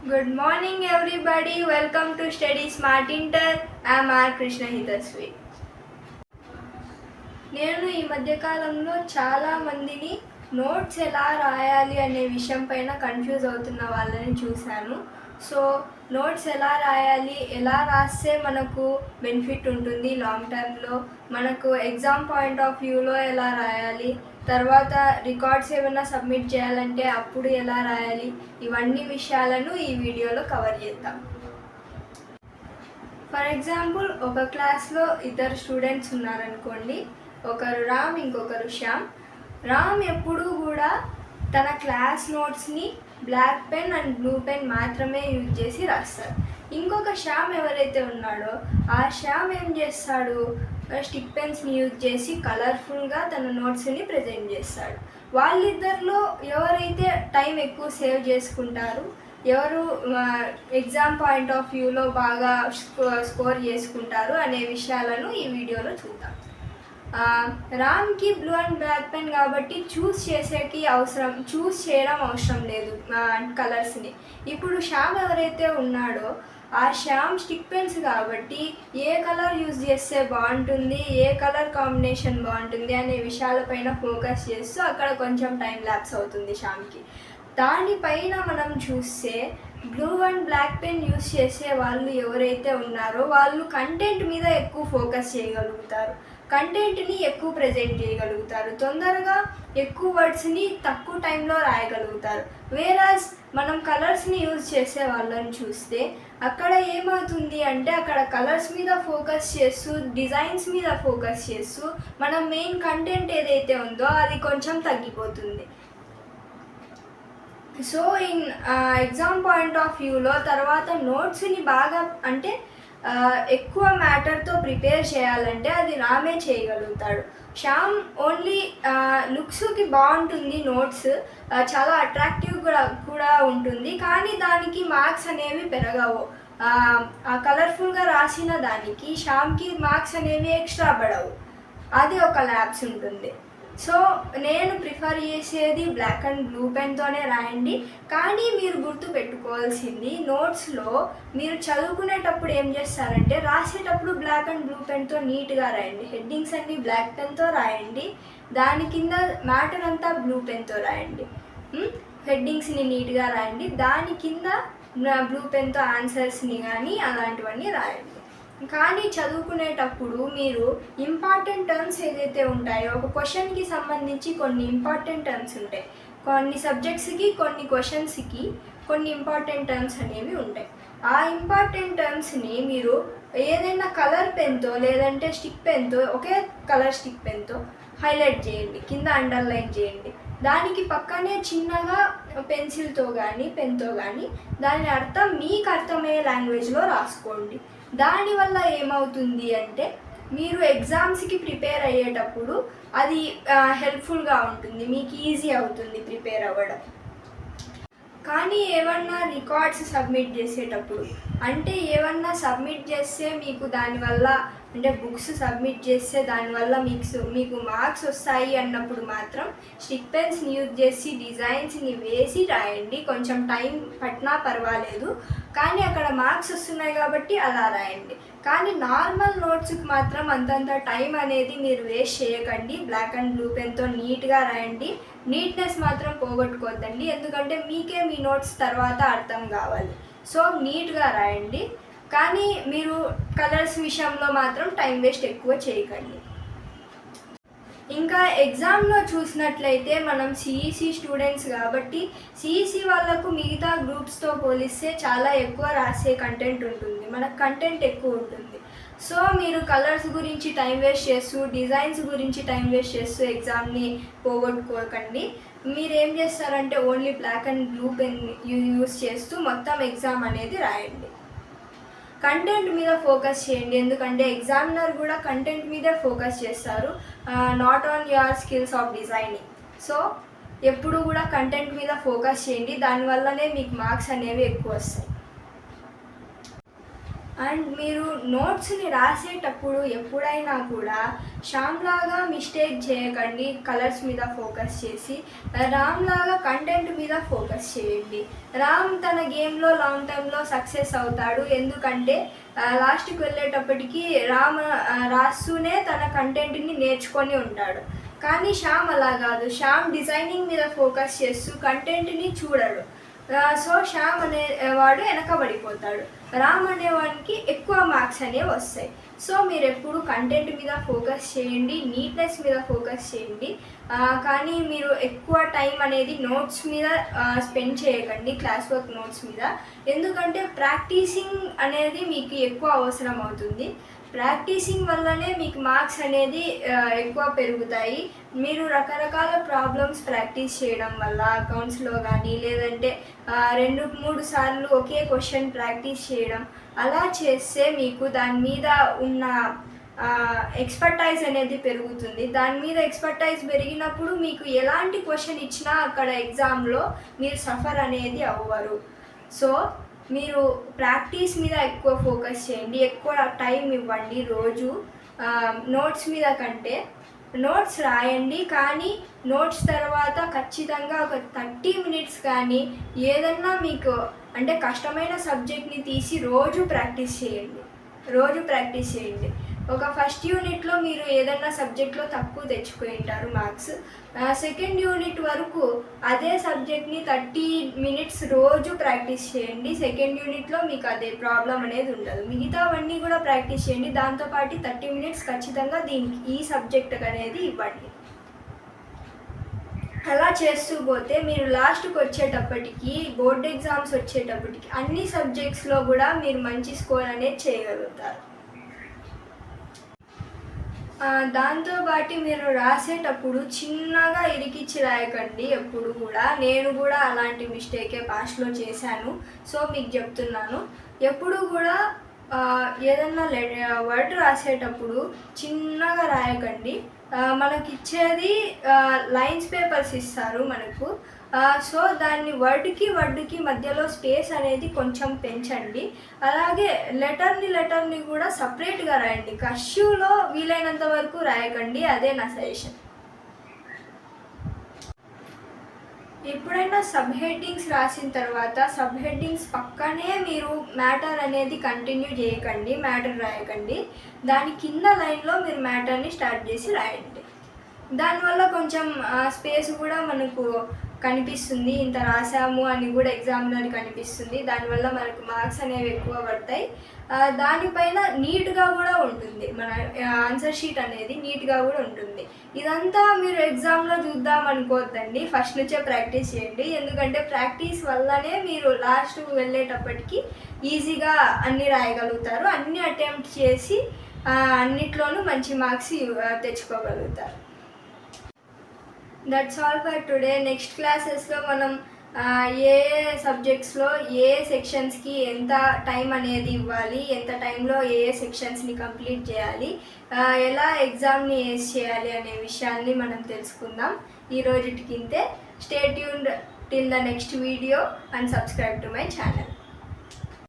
Good morning, everybody. Welcome to Study Smart Inter. I am R. Krishna Hitasvi. నేను ఈ మధ్యకాలంలో చాలామందిని notes ఎలా రాయాలి అనే విషయం పైన కన్ఫ్యూజ్ అవుతున్న వాళ్ళని చూశాను. సో నోట్స్ ఎలా రాయాలి, ఎలా రాస్తే మనకు బెనిఫిట్ ఉంటుంది లాంగ్ టర్మ్లో, మనకు ఎగ్జామ్ పాయింట్ ఆఫ్ వ్యూలో ఎలా రాయాలి, తర్వాత రికార్డ్స్ ఏమైనా సబ్మిట్ చేయాలంటే అప్పుడు ఎలా రాయాలి, ఇవన్నీ విషయాలను ఈ వీడియోలో కవర్ చేద్దాం. ఫర్ ఎగ్జాంపుల్, ఒక క్లాస్లో ఇద్దరు స్టూడెంట్స్ ఉన్నారనుకోండి. ఒకరు రామ్, ఇంకొకరు శ్యామ్. రామ్ ఎప్పుడూ కూడా తన క్లాస్ నోట్స్ని black pen and blue pen మాత్రమే యూజ్ చేసి రాస్తారు. ఇంకొక శ్యామ్ ఎవరైతే ఉన్నాడో ఆ శ్యామ్ ఏం చేస్తాడు, స్టిక్ పెన్స్ని యూజ్ చేసి కలర్ఫుల్గా తన నోట్స్ని ప్రజెంట్ చేస్తాడు. వాళ్ళిద్దరిలో ఎవరైతే టైం ఎక్కువ సేవ్ చేసుకుంటారు, ఎవరు ఎగ్జామ్ పాయింట్ ఆఫ్ వ్యూలో బాగా స్కోర్ చేసుకుంటారు అనే విషయాలను ఈ వీడియోలో చూద్దాం. రామ్కి బ్లూ అండ్ బ్లాక్ పెన్ కాబట్టి చూస్ చేయడం అవసరం లేదు కలర్స్ని. ఇప్పుడు శ్యామ్ ఎవరైతే ఉన్నాడో ఆ శ్యామ్ స్టిక్ పెన్స్ కాబట్టి ఏ కలర్ యూజ్ చేస్తే బాగుంటుంది, ఏ కలర్ కాంబినేషన్ బాగుంటుంది అనే విషయాలపైన ఫోకస్ చేస్తూ అక్కడ కొంచెం టైం ల్యాప్స్ అవుతుంది శ్యామ్కి. దానిపైన మనం చూస్తే blue and black pen use చేసే వాళ్ళు ఎవరైతే ఉన్నారో వాళ్ళు కంటెంట్ మీద ఎక్కువ ఫోకస్ చేయగలుగుతారు, కంటెంట్ని ఎక్కువ ప్రజెంట్ చేయగలుగుతారు, తొందరగా ఎక్కువ వర్డ్స్ని తక్కువ టైంలో రాయగలుగుతారు. వేరాజ్ మనం కలర్స్ని యూజ్ చేసే వాళ్ళని చూస్తే అక్కడ ఏమవుతుంది అంటే అక్కడ కలర్స్ మీద ఫోకస్ చేస్తూ, డిజైన్స్ మీద ఫోకస్ చేస్తూ మనం మెయిన్ కంటెంట్ ఏదైతే ఉందో అది కొంచెం తగ్గిపోతుంది. So in exam point of వ్యూలో తర్వాత నోట్స్ని బాగా అంటే ఎక్కువ మ్యాటర్తో ప్రిపేర్ చేయాలంటే అది రామే చేయగలుగుతాడు. శ్యామ్ ఓన్లీ లుక్స్కి బాగుంటుంది, నోట్స్ చాలా అట్రాక్టివ్ కూడా ఉంటుంది, కానీ దానికి మార్క్స్ అనేవి పెరగవు. ఆ కలర్ఫుల్గా రాసిన దానికి శ్యామ్కి మార్క్స్ అనేవి ఎక్స్ట్రా పడవు, అది ఒక ల్యాబ్స్ ఉంటుంది. సో నేను ప్రిఫర్ చేసేది బ్లాక్ అండ్ బ్లూ పెన్తోనే రాయండి. కానీ మీరు గుర్తు పెట్టుకోవాల్సింది, నోట్స్లో మీరు చదువుకునేటప్పుడు ఏం చేస్తారంటే రాసేటప్పుడు బ్లాక్ అండ్ బ్లూ పెన్తో నీట్గా రాయండి, హెడ్డింగ్స్ అన్ని బ్లాక్ పెన్తో రాయండి, దాని కింద మ్యాటర్ అంతా బ్లూ పెన్తో రాయండి, హెడ్డింగ్స్ని నీట్గా రాయండి, దాని కింద బ్లూ పెన్తో ఆన్సర్స్ని కానీ అలాంటివన్నీ రాయండి. కానీ చదువుకునేటప్పుడు మీరు ఇంపార్టెంట్ టర్మ్స్ ఏదైతే ఉంటాయో, ఒక క్వశ్చన్కి సంబంధించి కొన్ని ఇంపార్టెంట్ టర్మ్స్ ఉంటాయి, కొన్ని సబ్జెక్ట్స్కి కొన్ని క్వశ్చన్స్కి కొన్ని ఇంపార్టెంట్ టర్మ్స్ అనేవి ఉంటాయి. ఆ ఇంపార్టెంట్ టర్మ్స్ని మీరు ఏదైనా కలర్ పెన్తో లేదంటే స్టిక్ పెన్తో, ఒకే కలర్ స్టిక్ పెన్తో హైలైట్ చేయండి, కింద అండర్లైన్ చేయండి, దానికి పక్కనే చిన్నగా పెన్సిల్తో కానీ పెన్తో కానీ దాని అర్థం మీకు అర్థమయ్యే లాంగ్వేజ్లో రాసుకోండి. దానివల్ల ఏమవుతుంది అంటే మీరు ఎగ్జామ్స్కి ప్రిపేర్ అయ్యేటప్పుడు అది హెల్ప్ఫుల్గా ఉంటుంది, మీకు ఈజీ అవుతుంది ప్రిపేర్ అవ్వడం. కానీ ఏమన్నా రికార్డ్స్ సబ్మిట్ చేసేటప్పుడు అంటే ఏమన్నా సబ్మిట్ చేస్తే మీకు దానివల్ల అంటే బుక్స్ సబ్మిట్ చేస్తే దానివల్ల మీకు మార్క్స్ వస్తాయి అన్నప్పుడు మాత్రం స్టిక్ పెన్స్ని యూజ్ చేసి డిజైన్స్ని వేసి రాయండి, కొంచెం టైం పట్టినా పర్వాలేదు, కానీ అక్కడ మార్క్స్ వస్తున్నాయి కాబట్టి అలా రాయండి. కానీ నార్మల్ నోట్స్కి మాత్రం అంతంత టైం అనేది మీరు వేస్ట్ చేయకండి, బ్లాక్ అండ్ బ్లూ పెన్తో నీట్గా రాయండి, నీట్నెస్ మాత్రం పోగొట్టుకోవద్దండి, ఎందుకంటే మీకే మీ నోట్స్ తర్వాత అర్థం కావాలి. సో నీట్గా రాయండి, కానీ మీరు కలర్స్ విషయంలో మాత్రం టైం వేస్ట్ ఎక్కువ చేయకండి. ఇంకా ఎగ్జామ్లో చూసినట్లయితే మనం సిఈసి స్టూడెంట్స్ కాబట్టి సిఈసి వాళ్ళకు మిగతా గ్రూప్స్తో పోలిస్తే చాలా ఎక్కువ రాసే కంటెంట్ ఉంటుంది, మనకు కంటెంట్ ఎక్కువ ఉంటుంది. సో మీరు కలర్స్ గురించి టైం వేస్ట్ చేస్తూ, డిజైన్స్ గురించి టైం వేస్ట్ చేస్తూ ఎగ్జామ్ని పోగొట్టుకోకండి. మీరు ఏం చేస్తారంటే only black and blue pen use చేస్తూ మొత్తం ఎగ్జామ్ అనేది రాయండి. కంటెంట్ మీద ఫోకస్ చేయండి, ఎందుకంటే ఎగ్జామినర్ కూడా కంటెంట్ మీదే ఫోకస్ చేస్తారు, not on your skills of designing. So ఎప్పుడు కూడా కంటెంట్ మీద ఫోకస్ చేయండి, దానివల్లనే మీకు మార్క్స్ అనేవి ఎక్కువ వస్తాయి. అండ్ మీరు నోట్స్ని రాసేటప్పుడు ఎప్పుడైనా కూడా శ్యామ్ లాగా మిస్టేక్ చేయకండి. కలర్స్ మీద ఫోకస్ చేసి రామ్ లాగా కంటెంట్ మీద ఫోకస్ చేయండి. రామ్ తన గేమ్లో లాంగ్ టైంలో సక్సెస్ అవుతాడు, ఎందుకంటే లాస్ట్కి వెళ్ళేటప్పటికి రామ్ రాస్తూనే తన కంటెంట్ని నేర్చుకొని ఉంటాడు. కానీ శ్యామ్ అలా కాదు, శ్యామ్ డిజైనింగ్ మీద ఫోకస్ చేస్తూ కంటెంట్ని చూడడు. సో శ్యామ్ అనేవాడు వెనకబడిపోతాడు, రామ్ అనేవాడికి ఎక్కువ మార్క్స్ అనేవి వస్తాయి. సో మీరు ఎప్పుడు కంటెంట్ మీద ఫోకస్ చేయండి, నీట్నెస్ మీద ఫోకస్ చేయండి. కానీ మీరు ఎక్కువ టైం అనేది నోట్స్ మీద స్పెండ్ చేయకండి, క్లాస్ వర్క్ నోట్స్ మీద. ఎందుకంటే ప్రాక్టీసింగ్ అనేది మీకు ఎక్కువ అవసరం అవుతుంది. ప్రాక్టీసింగ్ వల్లనే మీకు మార్క్స్ అనేది ఎక్కువ పెరుగుతాయి. మీరు రకరకాల ప్రాబ్లమ్స్ ప్రాక్టీస్ చేయడం వల్ల అకౌంట్స్లో కానీ, లేదంటే 2-3 సార్లు ఒకే క్వశ్చన్ ప్రాక్టీస్ చేయడం, అలా చేస్తే మీకు దాని మీద ఉన్న ఎక్స్పర్టైజ్ అనేది పెరుగుతుంది. దాని మీద ఎక్స్పర్టైజ్ పెరిగినప్పుడు మీకు ఎలాంటి క్వశ్చన్ ఇచ్చినా అక్కడ ఎగ్జామ్లో మీరు సఫర్ అనేది అవ్వరు. సో మీరు ప్రాక్టీస్ మీద ఎక్కువ ఫోకస్ చేయండి, ఎక్కువ టైం ఇవ్వండి. రోజు నోట్స్ మీద కంటే నోట్స్ రాయండి, కానీ నోట్స్ తర్వాత ఖచ్చితంగా ఒక 30 మినిట్స్ కానీ ఏదన్నా మీకు అంటే కష్టమైన సబ్జెక్ట్ని తీసి రోజు ప్రాక్టీస్ చేయండి. ఒక ఫస్ట్ యూనిట్లో మీరు ఏదన్నా సబ్జెక్ట్లో తక్కువ తెచ్చుకొని ఉంటారు మార్క్స్, సెకండ్ యూనిట్ వరకు అదే సబ్జెక్ట్ని 30 మినిట్స్ రోజు ప్రాక్టీస్ చేయండి. సెకండ్ యూనిట్లో మీకు అదే ప్రాబ్లం అనేది ఉండదు. మిగతావన్నీ కూడా ప్రాక్టీస్ చేయండి, దాంతోపాటు 30 మినిట్స్ ఖచ్చితంగా ఈ సబ్జెక్ట్ అనేది ఇవ్వండి. అలా చేస్తూ పోతే మీరు లాస్ట్కి వచ్చేటప్పటికి, బోర్డ్ ఎగ్జామ్స్ వచ్చేటప్పటికి అన్ని సబ్జెక్ట్స్లో కూడా మీరు మంచి స్కోర్ అనేది చేయగలుగుతారు. దాంతోపాటు మీరు రాసేటప్పుడు చిన్నగా ఇరికిచ్చి రాయకండి ఎప్పుడు కూడా. నేను కూడా అలాంటి మిస్టేకే పాస్ట్లో చేశాను, సో మీకు చెప్తున్నాను. ఎప్పుడు కూడా ఏదన్నా వర్డ్ రాసేటప్పుడు చిన్నగా రాయకండి. మనకిచ్చేది లైన్స్ పేపర్స్ ఇస్తారు మనకు. సో దాన్ని వర్డ్కి మధ్యలో స్పేస్ అనేది కొంచెం పెంచండి. అలాగే లెటర్ని కూడా సపరేట్గా రాయండి. కర్సివ్లో వీలైనంత వరకు రాయకండి, అదే నా సజెషన్. ఎప్పుడైనా సబ్ హెడ్డింగ్స్ రాసిన తర్వాత సబ్ హెడ్డింగ్స్ పక్కనే మీరు మ్యాటర్ అనేది కంటిన్యూ చేయకండి, మ్యాటర్ రాయకండి. దాని కింద లైన్లో మీరు మ్యాటర్ని స్టార్ట్ చేసి రాయండి. దానివల్ల కొంచెం స్పేస్ కూడా మనకు కనిపిస్తుంది, ఇంత రాసాము అని కూడా ఎగ్జామ్లో కనిపిస్తుంది. దానివల్ల మనకు మార్క్స్ అనేవి ఎక్కువ పడతాయి. దానిపైన నీట్గా కూడా ఉంటుంది, మన ఆన్సర్ షీట్ అనేది నీట్గా కూడా ఉంటుంది. ఇదంతా మీరు ఎగ్జామ్లో చూద్దాం అనుకోవద్దండి, ఫస్ట్ నుంచే ప్రాక్టీస్ చేయండి. ఎందుకంటే ప్రాక్టీస్ వల్లనే మీరు లాస్ట్కు వెళ్ళేటప్పటికి ఈజీగా అన్నీ రాయగలుగుతారు. అన్నీ అటెంప్ట్ చేసి అన్నిట్లోనూ మంచి మార్క్స్ తెచ్చుకోగలుగుతారు. That's all for today. Next క్లాసెస్లో మనం ఏ సబ్జెక్ట్స్లో ఏ సెక్షన్స్కి ఎంత టైం అనేది ఇవ్వాలి, ఎంత టైంలో ఏ సెక్షన్స్ని కంప్లీట్ చేయాలి, ఎలా ఎగ్జామ్ని ఏస్ చేయాలి అనే విషయాన్ని మనం తెలుసుకుందాం ఈ రోజుటికి ఇంతే. Stay tuned till the next video and subscribe to my channel.